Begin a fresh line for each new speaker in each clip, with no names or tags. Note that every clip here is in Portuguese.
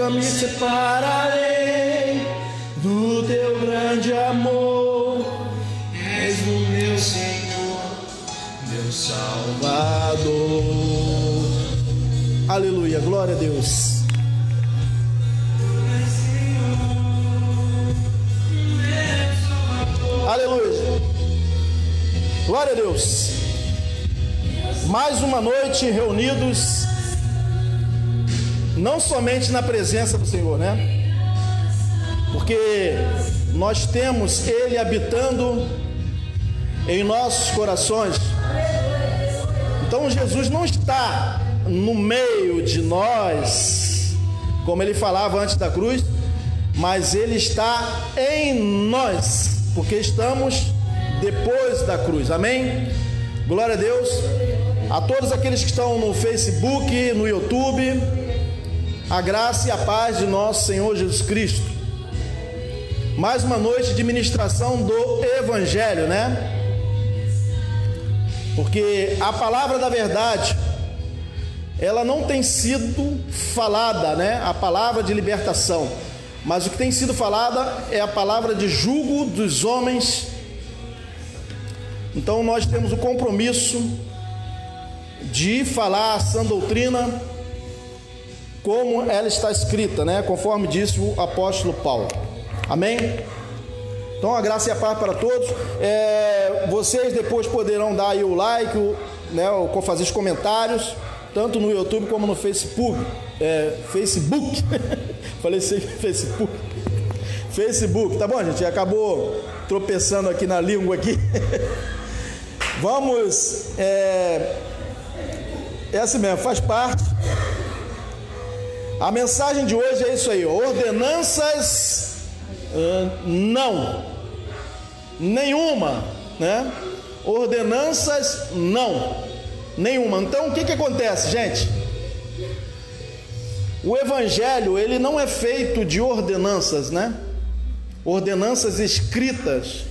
nunca me separarei do teu grande amor. És o meu Senhor, meu Salvador. Aleluia, glória a Deus. Aleluia, glória a Deus. Mais uma noite reunidos, não somente na presença do Senhor, né? Porque nós temos Ele habitando em nossos corações. Então Jesus não está no meio de nós, como Ele falava antes da cruz, mas Ele está em nós, porque estamos depois da cruz. Amém? Glória a Deus. A todos aqueles que estão no Facebook, no YouTube, a graça e a paz de nosso Senhor Jesus Cristo. Mais uma noite de ministração do Evangelho, né? Porque a palavra da verdade, ela não tem sido falada, né? A palavra de libertação. Mas o que tem sido falada é a palavra de julgo dos homens. Então nós temos o compromisso de falar a sã doutrina como ela está escrita, né? Conforme disse o apóstolo Paulo. Amém? Então a graça e a paz para todos. Vocês depois poderão dar aí o like, né? Ou fazer os comentários, tanto no YouTube como no Facebook. Facebook. Falei sem Facebook. Facebook, tá bom, gente? Acabou tropeçando aqui na língua aqui. Vamos. É assim mesmo, faz parte. A mensagem de hoje é isso aí: ordenanças não, nenhuma, né? Ordenanças não, nenhuma. Então o que acontece, gente? O Evangelho, ele não é feito de ordenanças, né? Ordenanças escritas,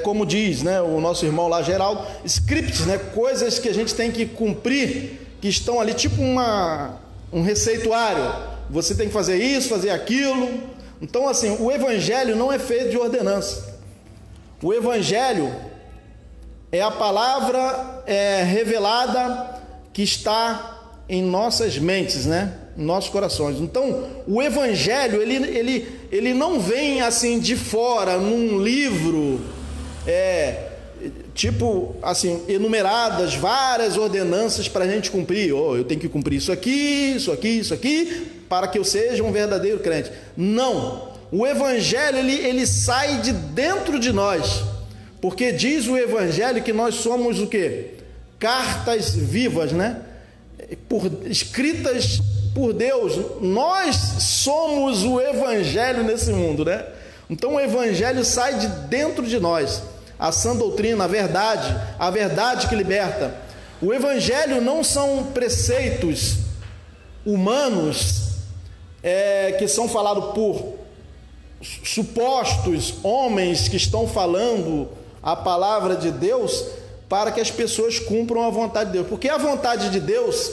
como diz, né, o nosso irmão lá, Geraldo, scripts, né? Coisas que a gente tem que cumprir, que estão ali tipo um receituário. Você tem que fazer isso, fazer aquilo. Então, assim, o Evangelho não é feito de ordenança. O Evangelho é a palavra revelada que está em nossas mentes, né? Em nossos corações. Então, o Evangelho, ele não vem assim de fora, num livro, tipo assim, enumeradas várias ordenanças para a gente cumprir. Eu tenho que cumprir isso aqui, isso aqui, isso aqui, para que eu seja um verdadeiro crente. Não. O Evangelho, ele sai de dentro de nós, porque diz o Evangelho que nós somos o quê? Cartas vivas, né? Escritas por Deus. Nós somos o Evangelho nesse mundo, né? Então o Evangelho sai de dentro de nós. A sã doutrina, a verdade que liberta. O Evangelho não são preceitos humanos que são falados por supostos homens que estão falando a palavra de Deus para que as pessoas cumpram a vontade de Deus. Porque a vontade de Deus,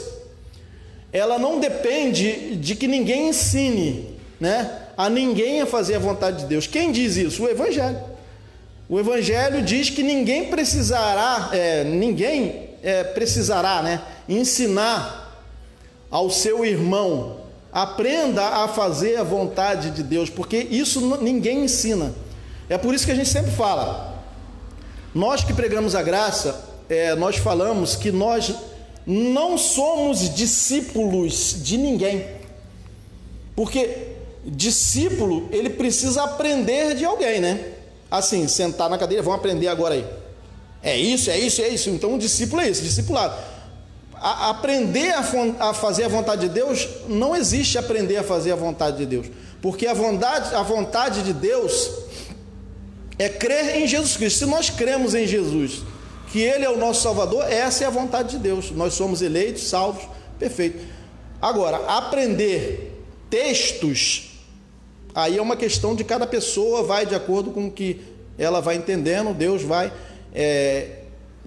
ela não depende de que ninguém ensine, né, a ninguém a fazer a vontade de Deus. Quem diz isso? O Evangelho. O Evangelho diz que ninguém precisará, né, ensinar ao seu irmão. Aprenda a fazer a vontade de Deus, porque isso ninguém ensina. É por isso que a gente sempre fala. Nós que pregamos a graça, nós falamos que nós não somos discípulos de ninguém. Porque discípulo, ele precisa aprender de alguém, né? Assim, sentar na cadeira, vamos aprender agora aí. É isso. Então um discípulo é isso, discipulado. Aprender a fazer a vontade de Deus, não existe aprender a fazer a vontade de Deus. Porque a vontade de Deus é crer em Jesus Cristo. Se nós cremos em Jesus, que Ele é o nosso Salvador, essa é a vontade de Deus. Nós somos eleitos, salvos, perfeito. Agora, aprender textos, aí é uma questão de cada pessoa, vai de acordo com o que ela vai entendendo, Deus vai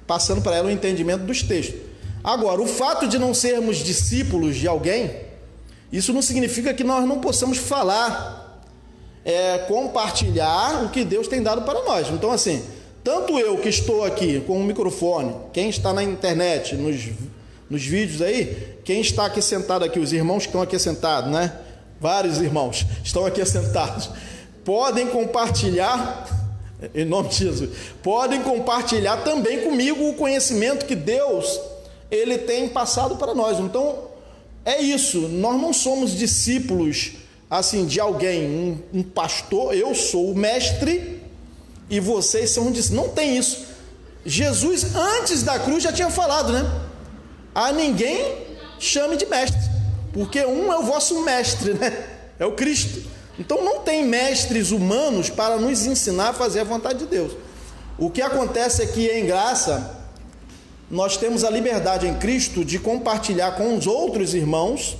passando para ela o entendimento dos textos. Agora, o fato de não sermos discípulos de alguém, Isso não significa que nós não possamos falar, compartilhar o que Deus tem dado para nós. Então, assim, tanto eu que estou aqui com o microfone, quem está na internet, nos vídeos aí, quem está aqui sentado aqui, os irmãos que estão aqui sentados, né? Vários irmãos estão aqui sentados, podem compartilhar, em nome de Jesus, podem compartilhar também comigo o conhecimento que Deus, Ele tem passado para nós. Então, é isso, nós não somos discípulos, assim, de alguém, um pastor, eu sou o mestre e vocês são discípulos. Não tem isso. Jesus, antes da cruz, já tinha falado, né? A ninguém chame de mestre, porque um é o vosso mestre, né? É o Cristo. Então não tem mestres humanos para nos ensinar a fazer a vontade de Deus. O que acontece é que em graça nós temos a liberdade em Cristo de compartilhar com os outros irmãos,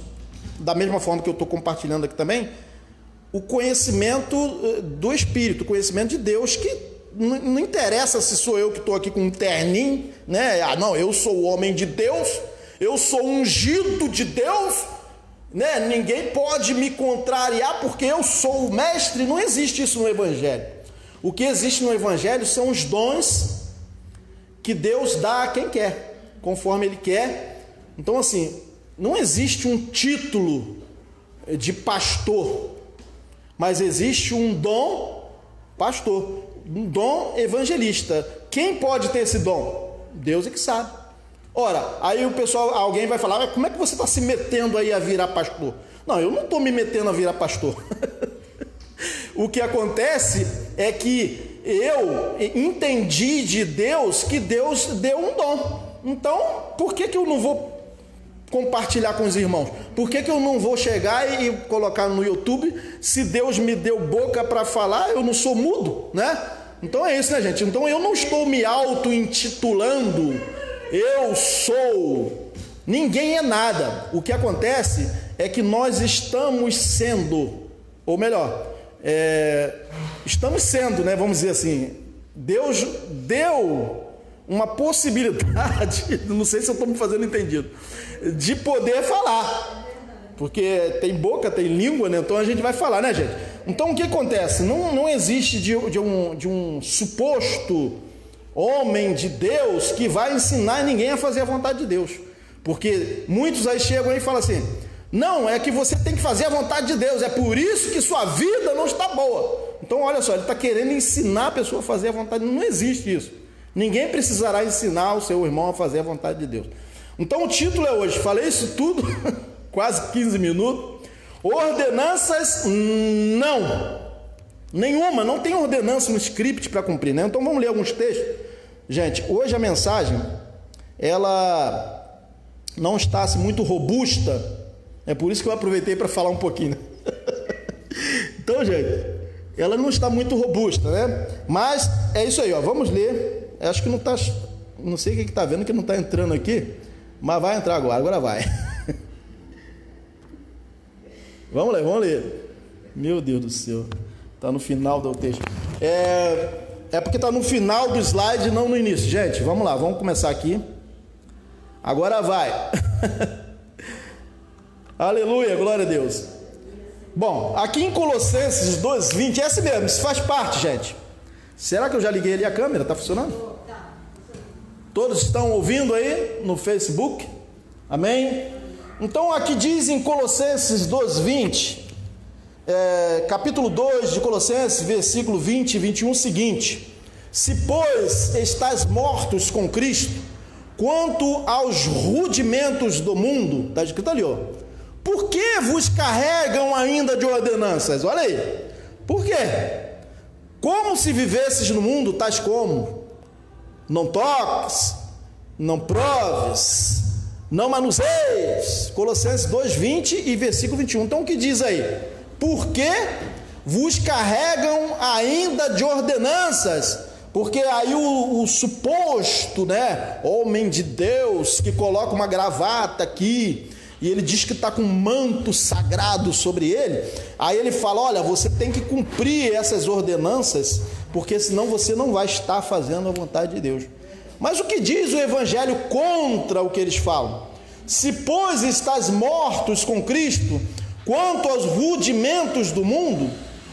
da mesma forma que eu estou compartilhando aqui também, o conhecimento do Espírito, o conhecimento de Deus, que não interessa se sou eu que estou aqui com um terninho, né? Ah, não, eu sou o homem de Deus, eu sou ungido de Deus, né? Ninguém pode me contrariar porque eu sou o mestre. Não existe isso no Evangelho. O que existe no Evangelho são os dons que Deus dá a quem quer, conforme Ele quer. Então, assim, não existe um título de pastor, mas existe um dom pastor, um dom evangelista. Quem pode ter esse dom? Deus é que sabe. Ora, aí o pessoal, alguém vai falar, mas como é que você está se metendo aí a virar pastor? Não, eu não estou me metendo a virar pastor. O que acontece é que eu entendi de Deus que Deus deu um dom. Então, por que eu não vou compartilhar com os irmãos? Por que eu não vou chegar e colocar no YouTube? Se Deus me deu boca para falar, eu não sou mudo, né? Então é isso, né, gente? Então eu não estou me auto-intitulando, eu sou, ninguém é nada. O que acontece é que nós estamos sendo, ou melhor, estamos sendo, né? Vamos dizer assim, Deus deu uma possibilidade, não sei se eu estou me fazendo entendido, de poder falar, porque tem boca, tem língua, né? Então a gente vai falar, né, gente? Então o que acontece? Não existe de um suposto homem de Deus que vai ensinar ninguém a fazer a vontade de Deus, porque muitos aí chegam aí e falam assim, não, é que você tem que fazer a vontade de Deus, é por isso que sua vida não está boa. Então olha só, ele está querendo ensinar a pessoa a fazer a vontade. Não existe isso. Ninguém precisará ensinar o seu irmão a fazer a vontade de Deus. Então o título é hoje, falei isso tudo, quase 15 minutos. Ordenanças não. Nenhuma, não tem ordenança no script para cumprir, né? Então vamos ler alguns textos. Gente, hoje a mensagem, ela não está assim, muito robusta. É por isso que eu aproveitei para falar um pouquinho, né? Então, gente, ela não está muito robusta, né? Mas é isso aí, ó. Vamos ler. Acho que não está, não sei o que está vendo que não está entrando aqui, mas vai entrar agora vai. Vamos ler. Meu Deus do céu, está no final do texto. É porque está no final do slide, não no início. Gente, vamos lá, vamos começar aqui. Agora vai. Aleluia, glória a Deus. Bom, aqui em Colossenses 2:20, é assim mesmo, isso faz parte, gente. Será que eu já liguei ali a câmera? Está funcionando? Todos estão ouvindo aí no Facebook? Amém? Então aqui diz em Colossenses 2:20, capítulo 2 de Colossenses, versículo 20 e 21, o seguinte: se pois estáis mortos com Cristo, quanto aos rudimentos do mundo, está escrito ali, ó, por que vos carregam ainda de ordenanças? Olha aí, por quê? Como se vivesses no mundo, tais como: não toques, não proves, não manuseies. Colossenses 2:20 e versículo 21. Então o que diz aí? Por que vos carregam ainda de ordenanças? Porque aí o suposto, né, homem de Deus que coloca uma gravata aqui e ele diz que está com um manto sagrado sobre ele, aí ele fala, olha, você tem que cumprir essas ordenanças, porque senão você não vai estar fazendo a vontade de Deus. Mas o que diz o Evangelho contra o que eles falam? Se pois estás mortos com Cristo, quanto aos rudimentos do mundo,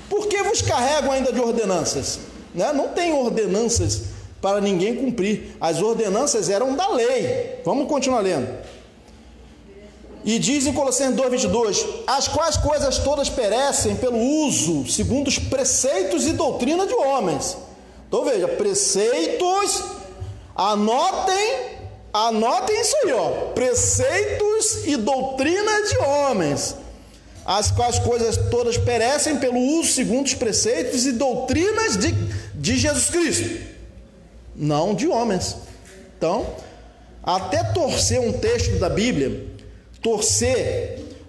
por que vos carregam ainda de ordenanças? Né? Não tem ordenanças para ninguém cumprir. As ordenanças eram da lei. Vamos continuar lendo. E diz em Colossenses 2:22, as quais coisas todas perecem pelo uso, segundo os preceitos e doutrina de homens. Então veja, preceitos, anotem isso aí, ó, preceitos e doutrina de homens, as quais coisas todas perecem pelo uso, segundo os preceitos e doutrinas de Jesus Cristo, não de homens. Então, até torcer um texto da Bíblia,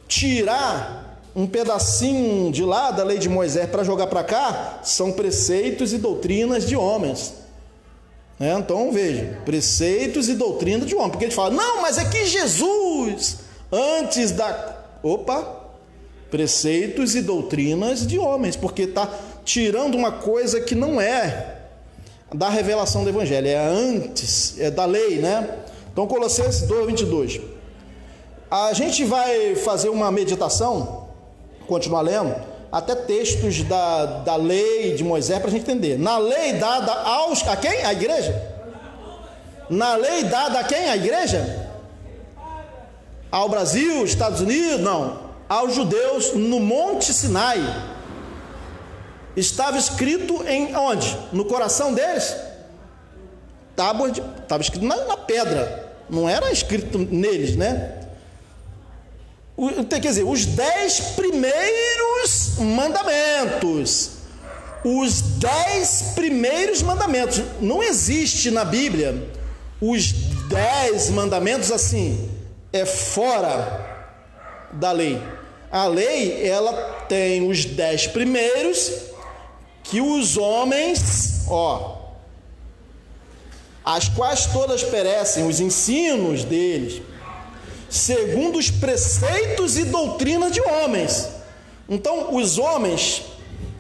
tirar um pedacinho de lá da lei de Moisés para jogar para cá, são preceitos e doutrinas de homens. Então veja, preceitos e doutrinas de homens, porque ele fala, não, mas é que Jesus, antes da... preceitos e doutrinas de homens, porque está tirando uma coisa que não é da revelação do Evangelho, é antes, é da lei, né? Então Colossenses 2:22. A gente vai fazer uma meditação, continuar lendo, até textos da lei de Moisés para a gente entender. Na lei dada a quem? A igreja? Na lei dada a quem? A igreja? Ao Brasil, Estados Unidos? Não. Aos judeus no Monte Sinai. Estava escrito em onde? No coração deles? Estava escrito na pedra. Não era escrito neles, né? Quer dizer, os 10 primeiros mandamentos. Os 10 primeiros mandamentos. Não existe na Bíblia os 10 mandamentos assim, é fora da lei. A lei, ela tem os 10 primeiros que os homens, as quais todas perecem, os ensinos deles, segundo os preceitos e doutrina de homens. Então, os homens,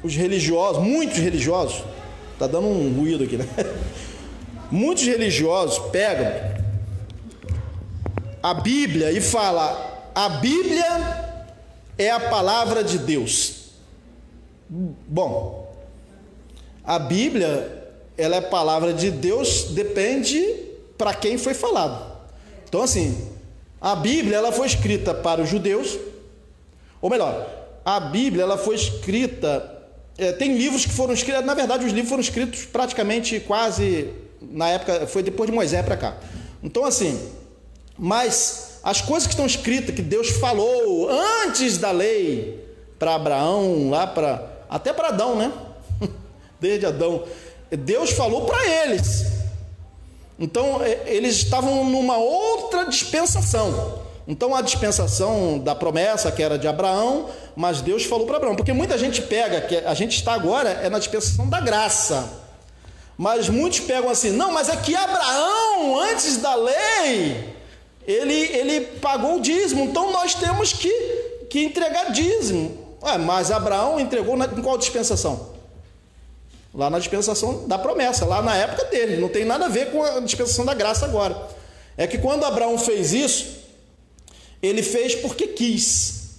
os religiosos, muitos religiosos, está dando um ruído aqui, né? Muitos religiosos pegam a Bíblia e falam, a Bíblia é a palavra de Deus. Bom, a Bíblia, ela é a palavra de Deus, depende para quem foi falado. Então, assim, a Bíblia, ela foi escrita para os judeus, ou melhor, a Bíblia, ela foi escrita, tem livros que foram escritos, na verdade os livros foram escritos praticamente quase, na época, foi depois de Moisés para cá. Então assim, mas as coisas que estão escritas, que Deus falou antes da lei, para Abraão, até para Adão, né? Desde Adão, Deus falou para eles. Então, eles estavam numa outra dispensação. Então, a dispensação da promessa, que era de Abraão, mas Deus falou para Abraão. Porque muita gente pega, que a gente está agora, na dispensação da graça. Mas muitos pegam assim, não, mas é que Abraão, antes da lei, ele pagou o dízimo. Então, nós temos que entregar dízimo. Mas Abraão entregou em qual dispensação? Lá na dispensação da promessa, lá na época dele, não tem nada a ver com a dispensação da graça agora. É que quando Abraão fez isso, ele fez porque quis.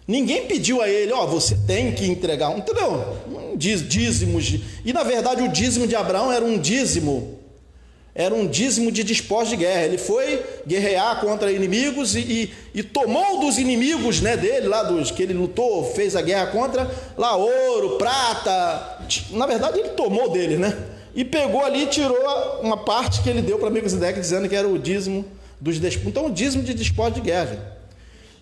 Ninguém pediu a ele, você tem que entregar, entendeu? Dízimos. E na verdade o dízimo de Abraão era um dízimo de despojos de guerra. Ele foi guerrear contra inimigos e tomou dos inimigos, né, dele, lá dos que ele lutou, fez a guerra contra, lá ouro, prata. Na verdade ele tomou dele, né? E pegou ali e tirou uma parte que ele deu para Melquisedeque, dizendo que era o dízimo dos despojos. Então o dízimo de despojos de guerra, gente.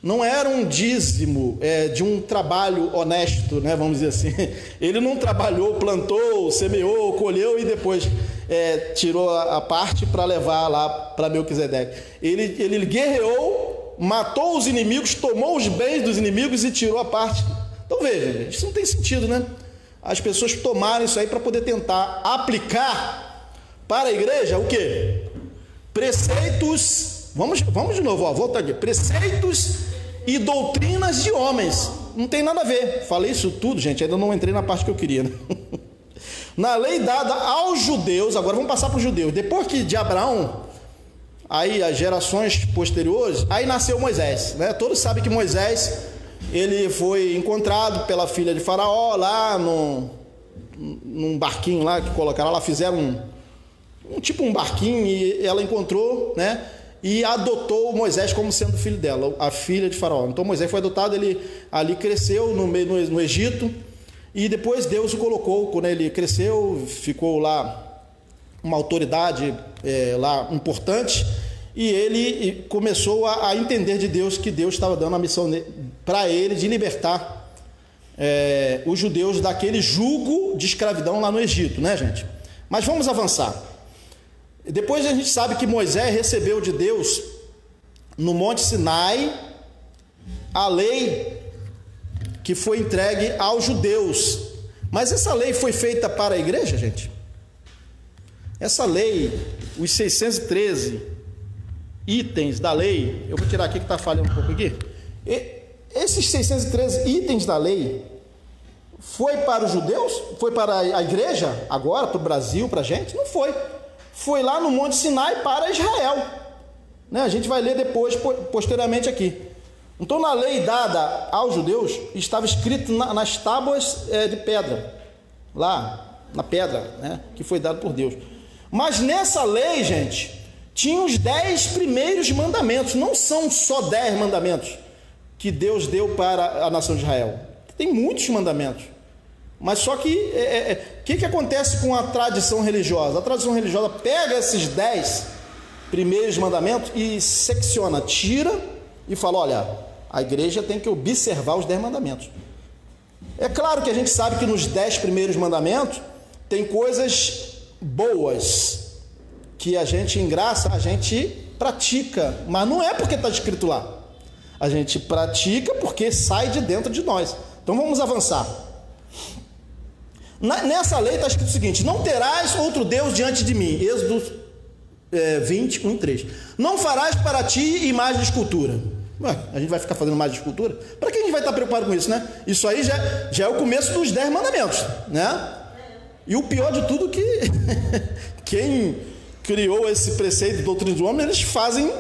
Não era um dízimo de um trabalho honesto, né, vamos dizer assim. Ele não trabalhou, plantou, semeou, colheu e depois tirou a parte para levar lá para Melquisedeque. Ele guerreou, matou os inimigos, tomou os bens dos inimigos e tirou a parte. Então veja, isso não tem sentido, né? As pessoas tomaram isso aí para poder tentar aplicar para a igreja o quê? Preceitos, vamos de novo, volta aqui, preceitos e doutrinas de homens. Não tem nada a ver. Falei isso tudo, gente, ainda não entrei na parte que eu queria, né? Na lei dada aos judeus, agora vamos passar para os judeus. Depois que de Abraão, aí as gerações posteriores, aí nasceu Moisés, né? Todos sabem que Moisés, ele foi encontrado pela filha de Faraó lá num barquinho lá que colocaram lá, fizeram tipo um barquinho, e ela encontrou, né? E adotou Moisés como sendo filho dela, a filha de Faraó. Então Moisés foi adotado, ele ali cresceu no Egito, e depois Deus o colocou, quando ele cresceu, ficou lá uma autoridade lá importante, e ele começou a entender de Deus que Deus estava dando a missão para ele de libertar os judeus daquele jugo de escravidão lá no Egito, né, gente? Mas vamos avançar. Depois a gente sabe que Moisés recebeu de Deus no Monte Sinai a lei que foi entregue aos judeus. Mas essa lei foi feita para a igreja, gente? Essa lei, os 613 itens da lei, eu vou tirar aqui que está falhando um pouco aqui. Esses 613 itens da lei foi para os judeus? Foi para a igreja agora, para o Brasil, para a gente? Não foi. Foi lá no Monte Sinai para Israel, né? A gente vai ler depois, posteriormente aqui. Então, na lei dada aos judeus, estava escrito nas tábuas de pedra, lá na pedra, né? Que foi dado por Deus. Mas nessa lei, gente, tinha os 10 primeiros mandamentos. Não são só 10 mandamentos que Deus deu para a nação de Israel. Tem muitos mandamentos. Mas só que, o que acontece com a tradição religiosa? A tradição religiosa pega esses 10 primeiros mandamentos e secciona, tira e fala, olha, a igreja tem que observar os 10 mandamentos. É claro que a gente sabe que nos 10 primeiros mandamentos tem coisas boas, que a gente engraça, a gente pratica, mas não é porque está escrito lá. A gente pratica porque sai de dentro de nós. Então vamos avançar. Nessa lei está escrito o seguinte: não terás outro Deus diante de mim. Êxodo 20, 1 e 3. Não farás para ti imagem de escultura. Ué, a gente vai ficar fazendo imagem de escultura? Para que a gente vai estar preocupado com isso, né? Isso aí já é o começo dos 10 mandamentos, né? E o pior de tudo que quem criou esse preceito de doutrina do homem, eles fazem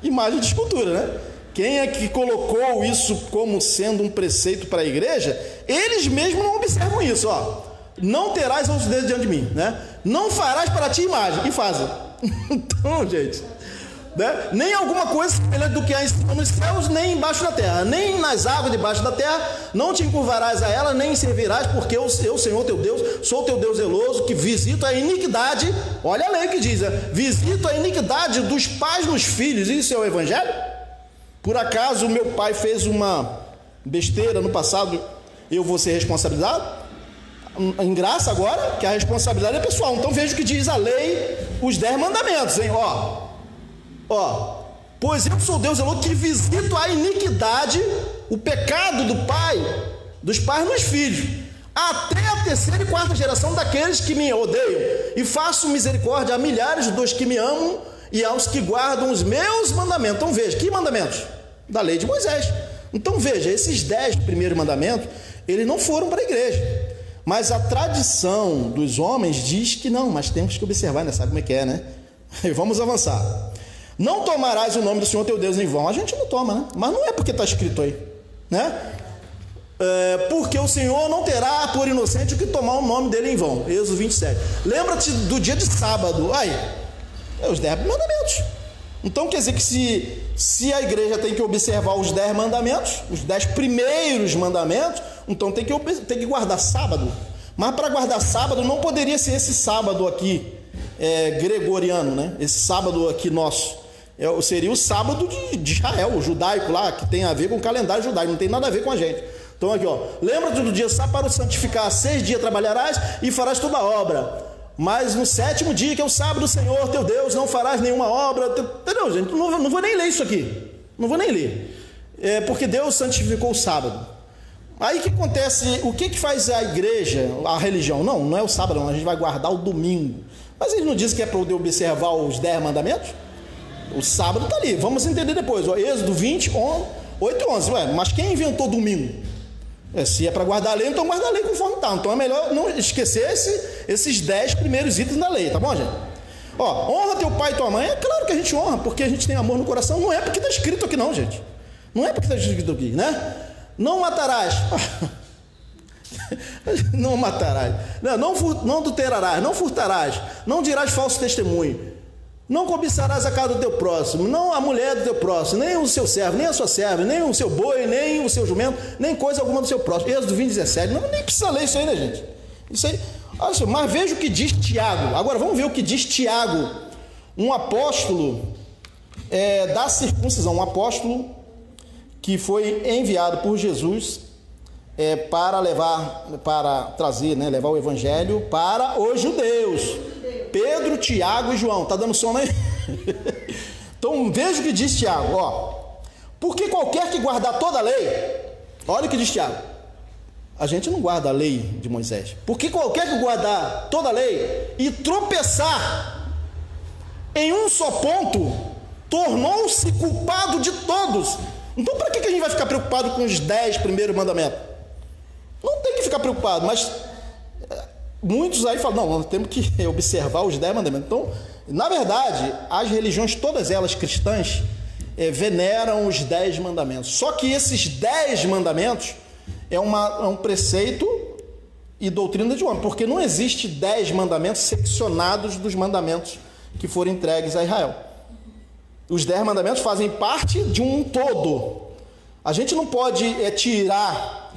imagem de escultura, né? Quem é que colocou isso como sendo um preceito para a igreja? Eles mesmos não observam isso, ó. Não terás outros deuses diante de mim, né? Não farás para ti imagem, e fazem. Então, gente, né? Nem alguma coisa semelhante do que há nos céus, nem embaixo da terra, nem nas águas debaixo da terra. Não te encurvarás a ela, nem servirás, porque eu, Senhor teu Deus, sou teu Deus zeloso, que visito a iniquidade. Olha a lei que diz, visito a iniquidade dos pais nos filhos. Isso é o evangelho? Por acaso meu pai fez uma besteira no passado, eu vou ser responsabilizado? Em graça agora, que a responsabilidade é pessoal. Então veja o que diz a lei, os 10 mandamentos, hein? Ó, pois eu sou Deus zeloso, que visito a iniquidade, o pecado dos pais nos filhos, até a terceira e quarta geração daqueles que me odeiam, e faço misericórdia a milhares dos que me amam e aos que guardam os meus mandamentos. Então veja, que mandamentos? Da lei de Moisés. Então veja, esses 10 primeiros mandamentos, eles não foram para a igreja. Mas a tradição dos homens diz que não, mas temos que observar, né? Sabe como é que é, né? Vamos avançar. Não tomarás o nome do Senhor teu Deus em vão. A gente não toma, né? Mas não é porque está escrito aí, né? Porque o Senhor não terá por inocente o que tomar o nome dele em vão. Êxodo 27. Lembra-te do dia de sábado. Aí, os 10 mandamentos. Então quer dizer que se a igreja tem que observar os 10 mandamentos, os 10 primeiros mandamentos, então tem que guardar sábado. Mas para guardar sábado não poderia ser esse sábado aqui gregoriano, né? Esse sábado aqui nosso. Seria o sábado de Israel, o judaico lá, que tem a ver com o calendário judaico, não tem nada a ver com a gente. Então aqui, ó, lembra-te do dia sábado para o santificar, 6 dias trabalharás e farás toda a obra. Mas no 7º dia, que é o sábado do Senhor teu Deus, não farás nenhuma obra. Entendeu, gente? Não vou nem ler isso aqui. Não vou nem ler. Porque Deus santificou o sábado. Aí o que acontece? O que faz a igreja, a religião? Não é o sábado, não. A gente vai guardar o domingo. Mas eles não dizem que é para poder observar os 10 mandamentos? O sábado está ali. Vamos entender depois. Ó, Êxodo 20, 8 e 11. Ué, mas quem inventou domingo? Se é para guardar a lei, então guarda a lei conforme está. Então é melhor não esquecer esses 10 primeiros itens da lei, tá bom, gente? Ó, honra teu pai e tua mãe. É claro que a gente honra, porque a gente tem amor no coração. Não é porque está escrito aqui não, gente. Não é porque está escrito aqui, né? Não matarás. Não matarás. Não adulterarás. Não furtarás. Não dirás falso testemunho. Não cobiçarás a casa do teu próximo, não a mulher do teu próximo, nem o seu servo, nem a sua serva, nem o seu boi, nem o seu jumento, nem coisa alguma do seu próximo. Êxodo 20:17. Não, nem precisa ler isso aí, né, gente? Isso aí. Olha só, mas veja o que diz Tiago. Agora vamos ver o que diz Tiago, um apóstolo da circuncisão, um apóstolo que foi enviado por Jesus para trazer, né, levar o evangelho para os judeus. Pedro, Tiago e João. Tá dando sono aí? Então veja o que diz Tiago, ó. Porque qualquer que guardar toda a lei, olha o que diz Tiago. A gente não guarda a lei de Moisés. Porque qualquer que guardar toda a lei e tropeçar em um só ponto, tornou-se culpado de todos. Então para que a gente vai ficar preocupado com os 10 primeiros mandamentos? Não tem que ficar preocupado, mas muitos aí falam, não, nós temos que observar os 10 mandamentos. Então, na verdade, as religiões, todas elas cristãs, veneram os 10 mandamentos. Só que esses 10 mandamentos é um preceito e doutrina de homem, porque não existe 10 mandamentos seccionados dos mandamentos que foram entregues a Israel. Os 10 mandamentos fazem parte de um todo. A gente não pode tirar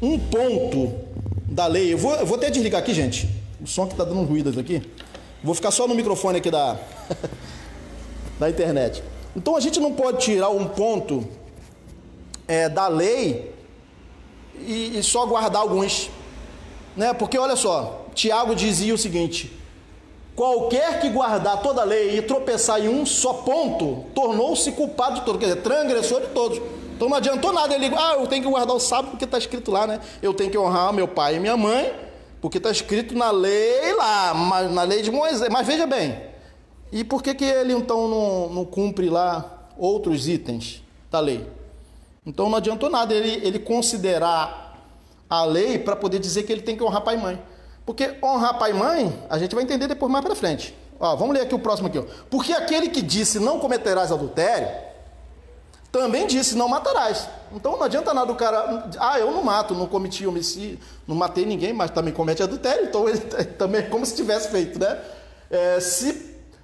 um ponto da lei. Eu vou até desligar aqui, gente. O som que está dando ruídos aqui. Vou ficar só no microfone aqui da internet. Então a gente não pode tirar um ponto da lei e só guardar alguns, né? Porque olha só, Tiago dizia o seguinte: qualquer que guardar toda a lei e tropeçar em um só ponto, tornou-se culpado de todos, quer dizer, transgressor de todos. Então não adiantou nada ele, eu tenho que guardar o sábado porque está escrito lá, né? Eu tenho que honrar meu pai e minha mãe, porque está escrito na lei lá, na lei de Moisés. Mas veja bem, e por que ele então não cumpre lá outros itens da lei? Então não adiantou nada ele considerar a lei para poder dizer que ele tem que honrar pai e mãe. Porque honrar pai e mãe, a gente vai entender depois mais para frente. Ó, vamos ler aqui o próximo aqui. Ó. Porque aquele que disse não cometerás adultério, também disse não matarás. Então não adianta nada o cara, eu não mato, não cometi homicídio, não matei ninguém, mas também comete adultério, então ele também é como se tivesse feito, né?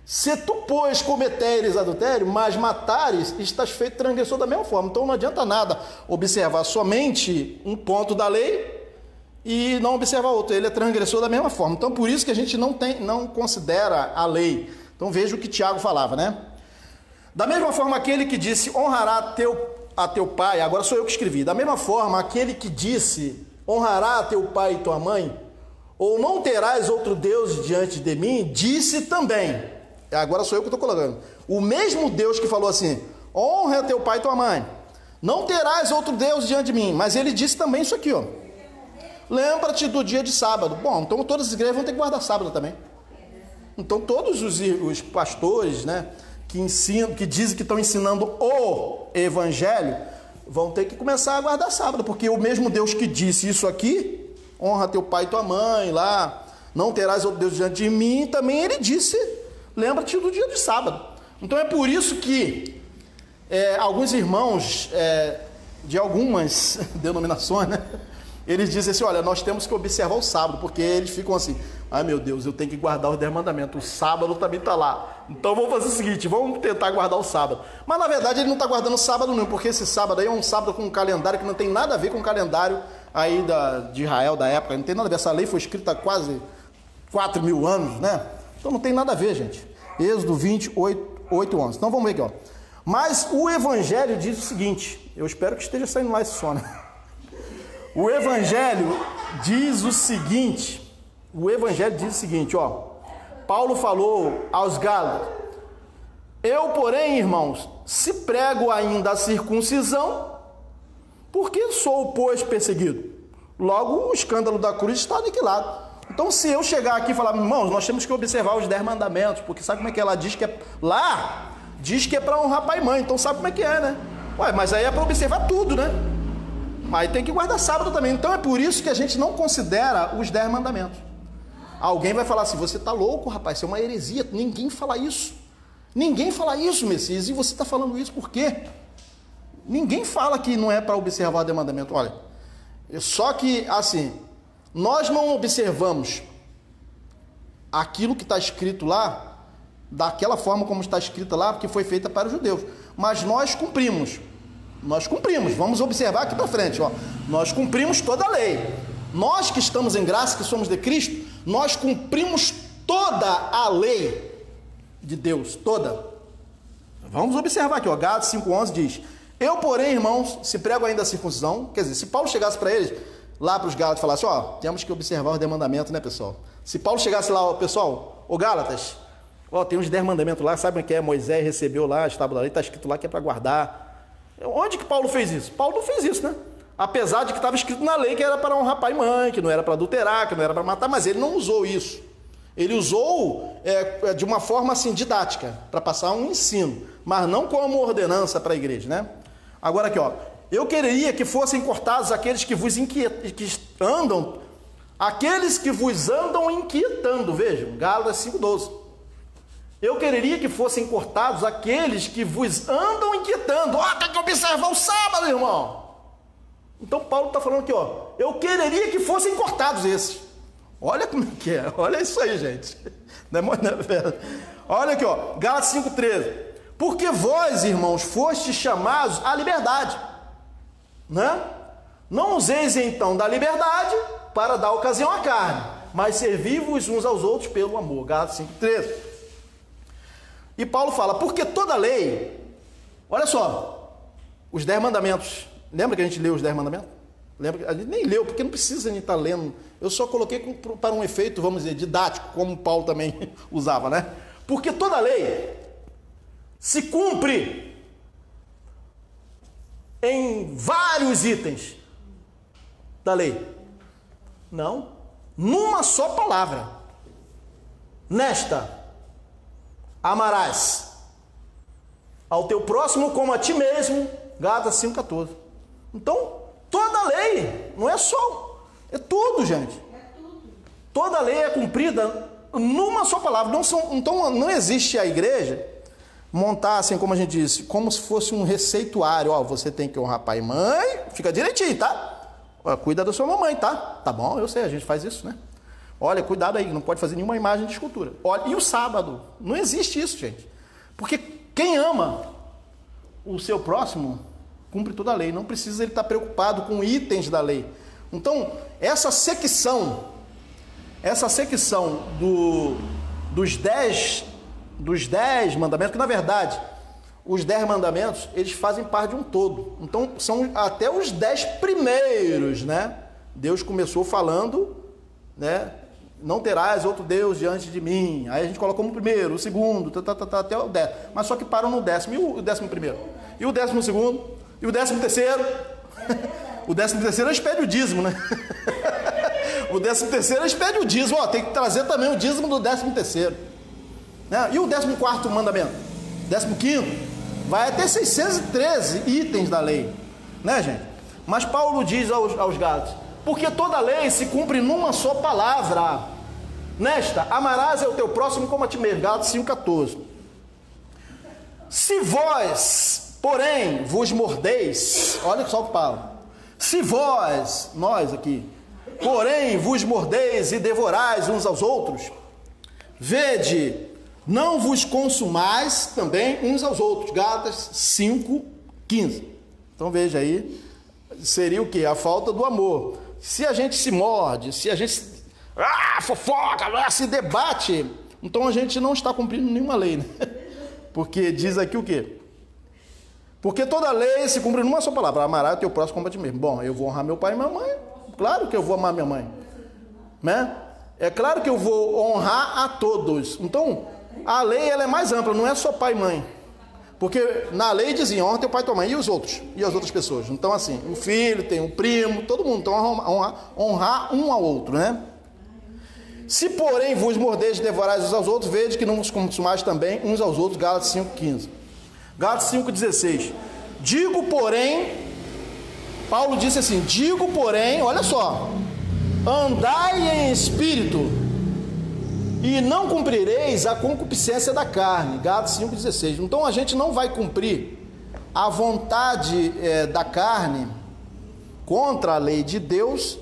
Se tu, pois, cometeres adultério, mas matares, estás feito transgressor da mesma forma. Então não adianta nada observar somente um ponto da lei e não observar outro, ele é transgressor da mesma forma. Então por isso que a gente não considera a lei. Então veja o que Tiago falava, né? Da mesma forma, aquele que disse honrará a teu pai, agora sou eu que escrevi, da mesma forma, aquele que disse honrará a teu pai e tua mãe, ou não terás outro Deus diante de mim, disse também, agora sou eu que estou colocando, o mesmo Deus que falou assim, honra a teu pai e tua mãe, não terás outro Deus diante de mim, mas ele disse também isso aqui, ó, lembra-te do dia de sábado. Bom, então todas as igrejas vão ter que guardar sábado também. Então todos os pastores, né, que dizem que estão ensinando o evangelho, vão ter que começar a guardar sábado, porque o mesmo Deus que disse isso aqui, honra teu pai e tua mãe lá, não terás outro Deus diante de mim, também ele disse, lembra-te do dia de sábado. Então é por isso que alguns irmãos de algumas denominações, né, eles dizem assim, olha, nós temos que observar o sábado, porque eles ficam assim, ai meu Deus, eu tenho que guardar os 10 mandamentos, o sábado também está lá, então vamos fazer o seguinte, vamos tentar guardar o sábado. Mas na verdade ele não está guardando o sábado não, porque esse sábado aí é um sábado com um calendário que não tem nada a ver com o calendário aí de Israel da época, não tem nada a ver, essa lei foi escrita há quase 4.000 anos, né? Então não tem nada a ver, gente. Êxodo 28:11. Então vamos ver aqui, ó. Mas o evangelho diz o seguinte, eu espero que esteja saindo lá esse som, né? O evangelho diz o seguinte, ó, Paulo falou aos Gálatas, eu, porém, irmãos, se prego ainda a circuncisão, por que sou, pois, perseguido? Logo, o escândalo da cruz está aniquilado. Então, se eu chegar aqui e falar, irmãos, nós temos que observar os 10 mandamentos, porque sabe como é que ela diz que é? Lá, diz que é para honrar pai e mãe, então sabe como é que é, né? Ué, mas aí é para observar tudo, né? Aí tem que guardar sábado também. Então é por isso que a gente não considera os 10 mandamentos. Alguém vai falar assim, você está louco, rapaz, isso é uma heresia, ninguém fala isso. Ninguém fala isso, Messias, e você está falando isso por quê? Ninguém fala que não é para observar o mandamento. Olha, só que assim, nós não observamos aquilo que está escrito lá, daquela forma como está escrita lá, porque foi feita para os judeus. Mas nós cumprimos. Vamos observar aqui para frente, ó. Nós cumprimos toda a lei. Nós que estamos em graça, que somos de Cristo, nós cumprimos toda a lei de Deus, toda. Vamos observar aqui, ó. Gálatas 5:11 diz: eu, porém, irmãos, se prego ainda a circuncisão, quer dizer, se Paulo chegasse para eles, lá para os Gálatas, e falasse, ó, temos que observar os 10 mandamentos, né, pessoal? Se Paulo chegasse lá, ó, pessoal, ô Gálatas, ó, tem uns 10 mandamentos lá, sabe o que é? Moisés recebeu lá, as tábuas da lei, está escrito lá que é para guardar. Onde que Paulo fez isso? Paulo não fez isso, né? Apesar de que estava escrito na lei que era para honrar pai e mãe, que não era para adulterar, que não era para matar, mas ele não usou isso. Ele usou de uma forma assim didática, para passar um ensino, mas não como ordenança para a igreja, né? Agora aqui, ó, eu queria que fossem cortados aqueles que vos andam, aqueles que vos andam inquietando, vejam, Gálatas 5:12. Eu queria que fossem cortados aqueles que vos andam inquietando. Ó, tem que observar o sábado, irmão. Então Paulo está falando aqui, ó, eu queria que fossem cortados esses. Olha como é que é, olha isso aí, gente. Olha aqui, ó, Gálatas 5:13. Porque vós, irmãos, fostes chamados à liberdade, né? Não useis então da liberdade para dar ocasião à carne, mas servi-vos uns aos outros pelo amor. Gálatas 5:13. E Paulo fala, porque toda lei, olha só, os 10 mandamentos, lembra que a gente leu os 10 mandamentos? Lembra? A gente nem leu, porque não precisa nem estar lendo, eu só coloquei para um efeito, vamos dizer, didático, como Paulo também usava, né? Porque toda lei se cumpre em vários itens da lei. Não, numa só palavra. Nesta, amarás ao teu próximo como a ti mesmo. Gálatas 5:14. Então, toda a lei, não é só, é tudo, gente. Toda a lei é cumprida numa só palavra. Então, não existe a igreja montar, assim como a gente disse, como se fosse um receituário. Ó, você tem que honrar pai e mãe, fica direitinho, tá? Ó, cuida da sua mamãe, tá? Tá bom, eu sei, a gente faz isso, né? Olha, cuidado aí, não pode fazer nenhuma imagem de escultura. Olha, e o sábado? Não existe isso, gente. Porque quem ama o seu próximo cumpre toda a lei. Não precisa ele estar preocupado com itens da lei. Então, essa secção dos 10 mandamentos, que na verdade, os 10 mandamentos, eles fazem parte de um todo. Então, são até os 10 primeiros, né? Deus começou falando, né? Não terás outro Deus diante de mim. Aí a gente coloca como o primeiro, o segundo, até o 10. Mas só que param no 10º. E o 11º? E o 12º? E o 13º? O 13º eles pedem o dízimo, né? O 13º eles pedem o dízimo. Ó, tem que trazer também o dízimo do 13º. Né? E o 14º mandamento? 15º? Vai até 613 itens da lei. Né, gente? Mas Paulo diz aos Gálatas, porque toda lei se cumpre numa só palavra. Nesta, amarás o teu próximo como a ti mesmo. Gálatas 5:14. Se vós, porém, vos mordeis, olha só o que fala. Se vós, nós aqui, porém vos mordeis e devorais uns aos outros, vede, não vos consumais também uns aos outros. Gálatas 5:15. Então veja aí, seria o que? A falta do amor. Se a gente se morde, se a gente fofoca, se debate, então a gente não está cumprindo nenhuma lei, né? Porque diz aqui o quê? Porque toda lei se cumpre numa só palavra, amarás o teu próximo como a ti mesmo. Bom, eu vou honrar meu pai e minha mãe, claro que eu vou amar minha mãe, né? É claro que eu vou honrar a todos. Então, a lei ela é mais ampla, não é só pai e mãe. Porque na lei dizia, honra teu pai e tua mãe, e os outros? E as outras pessoas? Então assim, o filho, tem o primo, todo mundo, então honrar um ao outro, né? Se porém vos mordeis e devorais uns aos outros, vede que não vos consumais também uns aos outros. Gálatas 5:15. Gálatas 5:16. Digo porém, Paulo disse assim, digo porém, olha só, andai em espírito, e não cumprireis a concupiscência da carne. Gálatas 5:16. Então a gente não vai cumprir a vontade da carne contra a lei de Deus,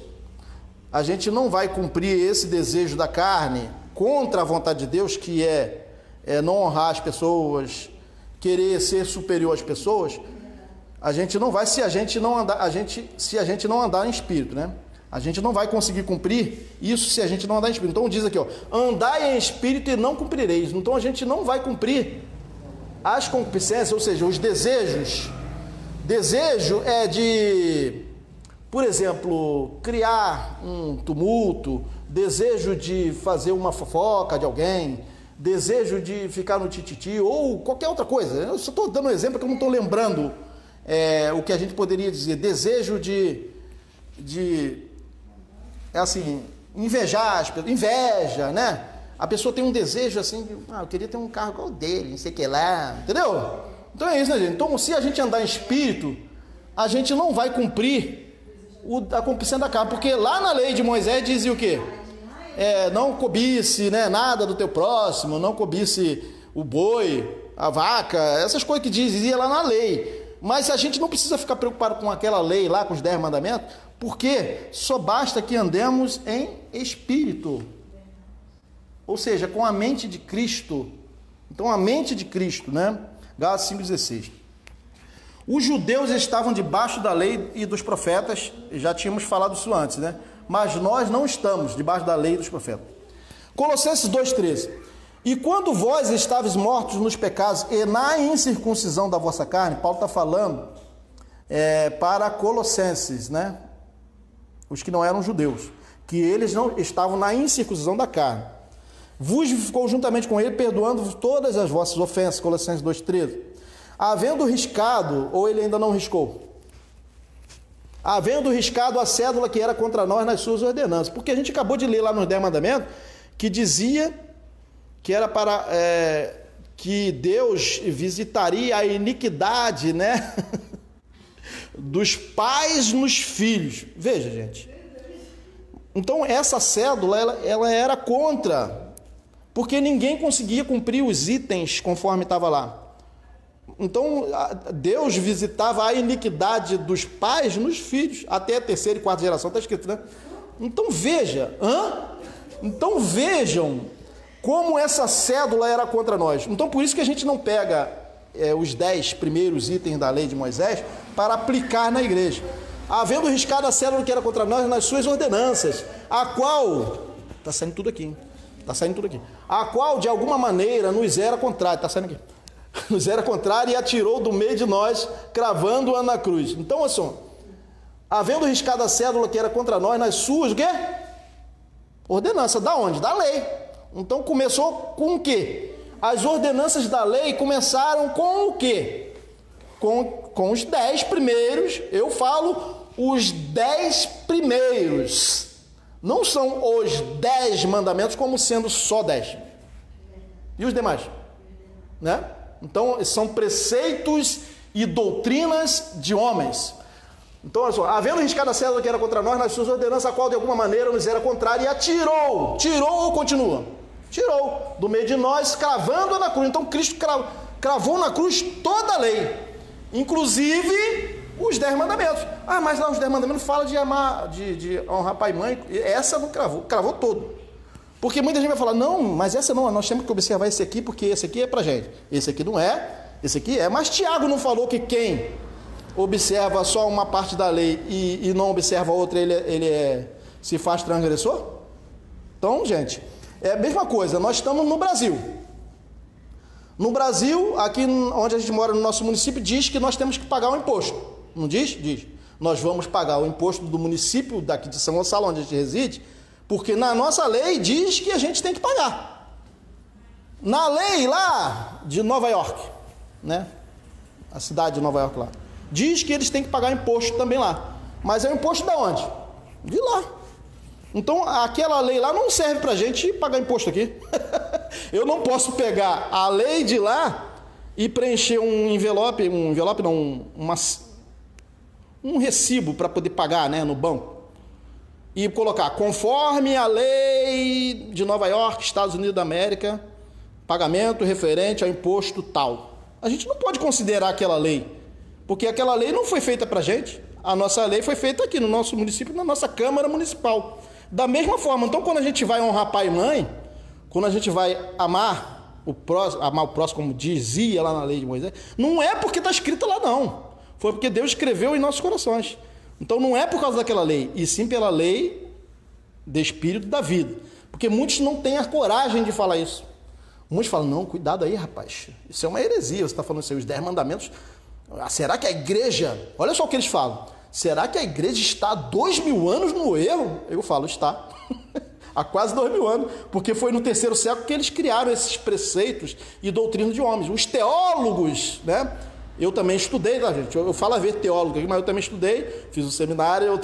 a gente não vai cumprir esse desejo da carne contra a vontade de Deus, que é não honrar as pessoas, querer ser superior às pessoas. A gente não vai, se a gente não andar em espírito, né? A gente não vai conseguir cumprir isso se a gente não andar em espírito. Então diz aqui, ó, andai em espírito e não cumprireis. Então a gente não vai cumprir as concupiscências, ou seja, os desejos. Desejo é de, por exemplo, criar um tumulto, desejo de fazer uma fofoca de alguém, desejo de ficar no tititi ou qualquer outra coisa. Eu só estou dando um exemplo que eu não estou lembrando o que a gente poderia dizer. Desejo de assim, invejar as pessoas, inveja, né? A pessoa tem um desejo assim, eu queria ter um carro igual o dele, não sei o que lá, entendeu? Então é isso, né, gente? Então, se a gente andar em espírito, a gente não vai cumprir a concupiscência da carne, porque lá na lei de Moisés dizia o quê? Não cobice, né, nada do teu próximo, não cobice o boi, a vaca, essas coisas que dizia lá na lei. Mas a gente não precisa ficar preocupado com aquela lei lá, com os 10 mandamentos, porque só basta que andemos em espírito, ou seja, com a mente de Cristo. Então, a mente de Cristo, né? Gálatas 5,16. Os judeus estavam debaixo da lei e dos profetas, já tínhamos falado isso antes, né? Mas nós não estamos debaixo da lei e dos profetas. Colossenses 2,13. E quando vós estáveis mortos nos pecados e na incircuncisão da vossa carne, Paulo está falando para Colossenses, né? Os que não eram judeus, que eles não estavam na incircuncisão da carne. Vos ficou juntamente com ele, perdoando todas as vossas ofensas, Colossenses 2,13. Havendo riscado, ou ele ainda não riscou? Havendo riscado a cédula que era contra nós nas suas ordenanças. Porque a gente acabou de ler lá nos 10 mandamentos, que dizia que era para que Deus visitaria a iniquidade, né? Dos pais nos filhos. Veja, gente. Então, essa cédula, ela era contra, porque ninguém conseguia cumprir os itens conforme estava lá. Então, Deus visitava a iniquidade dos pais nos filhos, até a terceira e quarta geração, está escrito, né? Então, veja, Então, vejam como essa cédula era contra nós. Então, por isso que a gente não pega os 10 primeiros itens da lei de Moisés para aplicar na igreja. Havendo riscado a cédula que era contra nós nas suas ordenanças, a qual, está saindo tudo aqui, hein? Está saindo tudo aqui, a qual de alguma maneira nos era contrária, está saindo aqui, nos era contrária e atirou do meio de nós, cravando-a na cruz. Então, assim, havendo riscado a cédula que era contra nós nas suas, o quê? Ordenança, da onde? Da lei. Então começou com o quê? As ordenanças da lei começaram com o quê? Com os 10 primeiros, eu falo os 10 primeiros. Não são os 10 mandamentos como sendo só 10. E os demais? Né? Então são preceitos e doutrinas de homens. Então, olha só, havendo riscado a cédula que era contra nós nas suas ordenanças, a qual de alguma maneira nos era contrária, e atirou, tirou ou continua? Tirou, do meio de nós, cravando na cruz. Então, Cristo cravou na cruz toda a lei, inclusive os 10 mandamentos. Mas lá os 10 mandamentos falam de amar, de honrar pai e mãe. Essa não cravou todo. Porque muita gente vai falar, não, mas essa não, nós temos que observar esse aqui, porque esse aqui é pra gente. Esse aqui não é, esse aqui é. Mas Tiago não falou que quem observa só uma parte da lei e não observa a outra, ele se faz transgressor? Então, gente, é a mesma coisa. Nós estamos no Brasil. No Brasil, aqui onde a gente mora, no nosso município, diz que nós temos que pagar um imposto. Não diz? Diz. Nós vamos pagar o imposto do município daqui de São Gonçalo, onde a gente reside, porque na nossa lei diz que a gente tem que pagar. Na lei lá de Nova York, né? A cidade de Nova York lá, diz que eles têm que pagar imposto também lá. Mas é o imposto de onde? De lá. Então, aquela lei lá não serve para a gente pagar imposto aqui. Eu não posso pegar a lei de lá e preencher um recibo para poder pagar, né, no banco. E colocar, conforme a lei de Nova York, Estados Unidos da América, pagamento referente ao imposto tal. A gente não pode considerar aquela lei Porque aquela lei não foi feita para a gente. A nossa lei foi feita aqui no nosso município, na nossa Câmara Municipal. Da mesma forma, então quando a gente vai honrar pai e mãe, quando a gente vai amar o próximo, como dizia lá na lei de Moisés, não é porque está escrito lá não. Foi porque Deus escreveu em nossos corações. Então não é por causa daquela lei, e sim pela lei do Espírito da vida. Porque muitos não têm a coragem de falar isso. Muitos falam, não, cuidado aí, rapaz. Isso é uma heresia, você está falando assim, os 10 mandamentos. Será que a igreja... Olha só o que eles falam. Será que a igreja está há 2000 anos no erro? Eu falo, está. Há quase 2000 anos. Porque foi no 3º século que eles criaram esses preceitos e doutrinas de homens. Os teólogos, né? Eu também estudei, tá, gente? Eu falo a ver teólogo aqui, mas eu também estudei, fiz um seminário.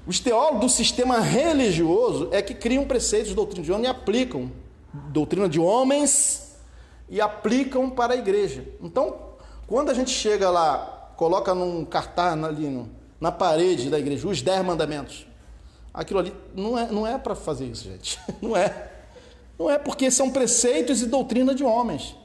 Os teólogos do sistema religioso é que criam preceitos de doutrina de homens e aplicam doutrina de homens e aplicam para a igreja. Então, quando a gente chega lá, coloca num cartaz ali na parede da igreja, os 10 mandamentos, aquilo ali não é para fazer isso, gente. Não é. Não é, porque são preceitos e doutrina de homens,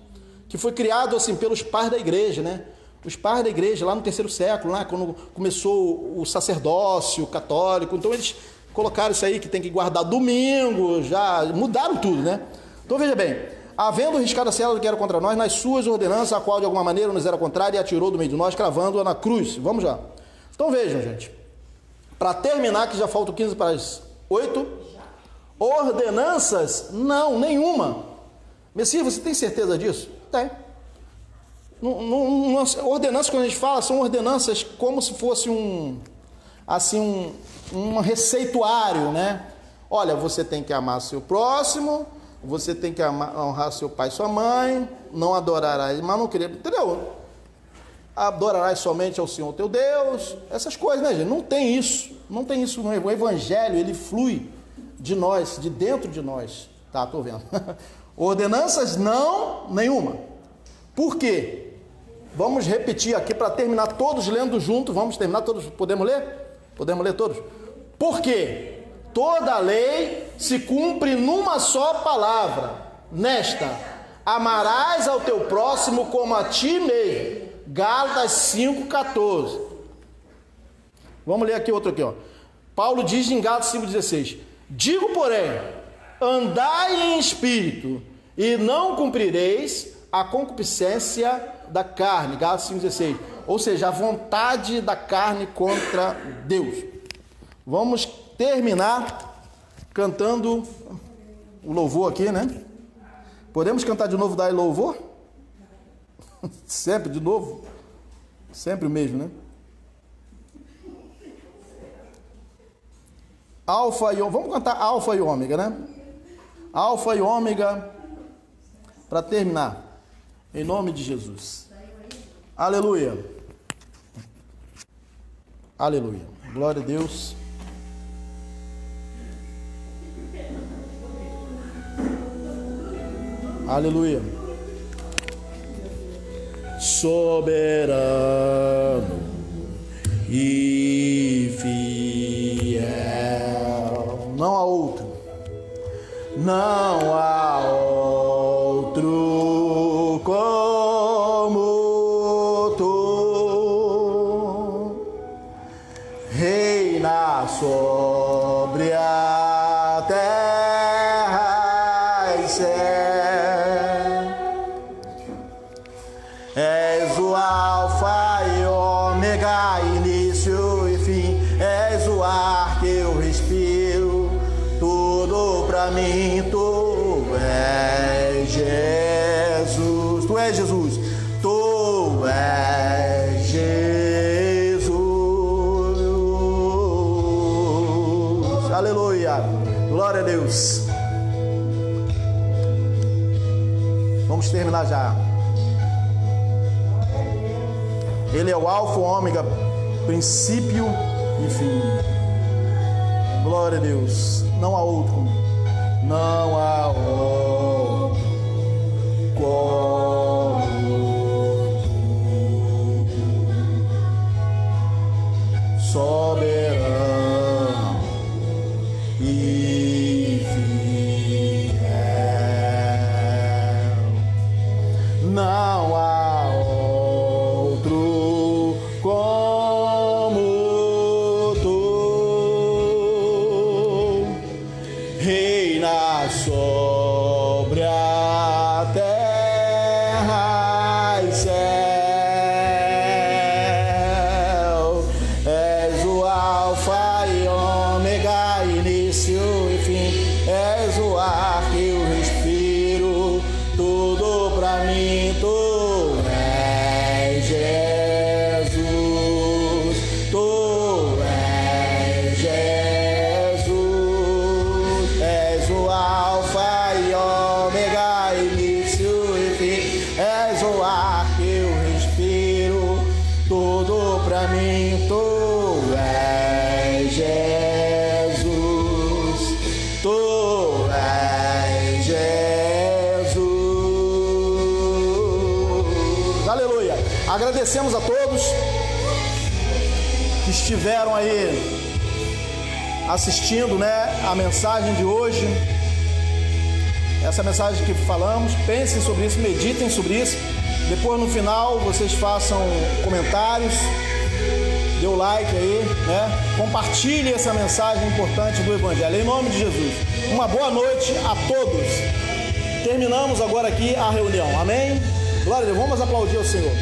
que foi criado assim pelos pais da igreja, né? Os pais da igreja lá no 3º século, lá quando começou o sacerdócio católico, então eles colocaram isso aí que tem que guardar domingo, já mudaram tudo, né? Então veja bem, havendo riscado a cela do que era contra nós, nas suas ordenanças, a qual de alguma maneira nos era contrária, e atirou do meio de nós, cravando-a na cruz. Vamos lá. Então vejam, gente, para terminar, que já faltam 15 para as 8, ordenanças, não, nenhuma. Messias, você tem certeza disso? Tem. Ordenanças, quando a gente fala, são ordenanças como se fosse um receituário, né? Olha, você tem que amar seu próximo, você tem que honrar seu pai e sua mãe, não adorarás, mas não querer, entendeu? Adorarás somente ao Senhor teu Deus, essas coisas, né, gente? Não tem isso no Evangelho, ele flui de nós, de dentro de nós, tá? Tô vendo. Ordenanças não, nenhuma. Por quê? Vamos repetir aqui para terminar todos lendo junto. Vamos terminar todos. Podemos ler? Podemos ler todos? Por quê? Toda a lei se cumpre numa só palavra. Nesta, amarás ao teu próximo como a ti mesmo. Gálatas 5,14. Vamos ler aqui outro aqui, ó. Paulo diz em Gálatas 5,16: digo, porém, andai em espírito, e não cumprireis a concupiscência da carne. Gálatas 5,16. Ou seja, a vontade da carne contra Deus. Vamos terminar cantando o louvor aqui, né? Podemos cantar de novo, dar louvor? Sempre de novo? Sempre o mesmo, né? Alfa e Ômega. Vamos cantar Alfa e Ômega, né? Alfa e Ômega, para terminar. Em nome de Jesus. Aleluia. Aleluia. Glória a Deus. Aleluia. Soberano e fiel. Não há outro. Não há outro como tu. Reina sobre a terra e céu. És o alfa e ômega, início e fim. És o ar que eu respiro, tudo pra mim. Tu és Jesus. Tu és Jesus. Tu és Jesus. Aleluia. Glória a Deus. Vamos terminar já. Ele é o alfa, o ômega, princípio e fim. Glória a Deus. Não há outro. Não há outro como soberano e fiel. Não há outro pra mim, tu és Jesus, tu és Jesus. Aleluia. Agradecemos a todos que estiveram aí assistindo, né, a mensagem de hoje. Essa mensagem que falamos, pensem sobre isso, meditem sobre isso. Depois no final vocês façam comentários, dê o like aí, né? Compartilhe essa mensagem importante do Evangelho. Em nome de Jesus. Uma boa noite a todos. Terminamos agora aqui a reunião. Amém? Glória a Deus. Vamos aplaudir o Senhor.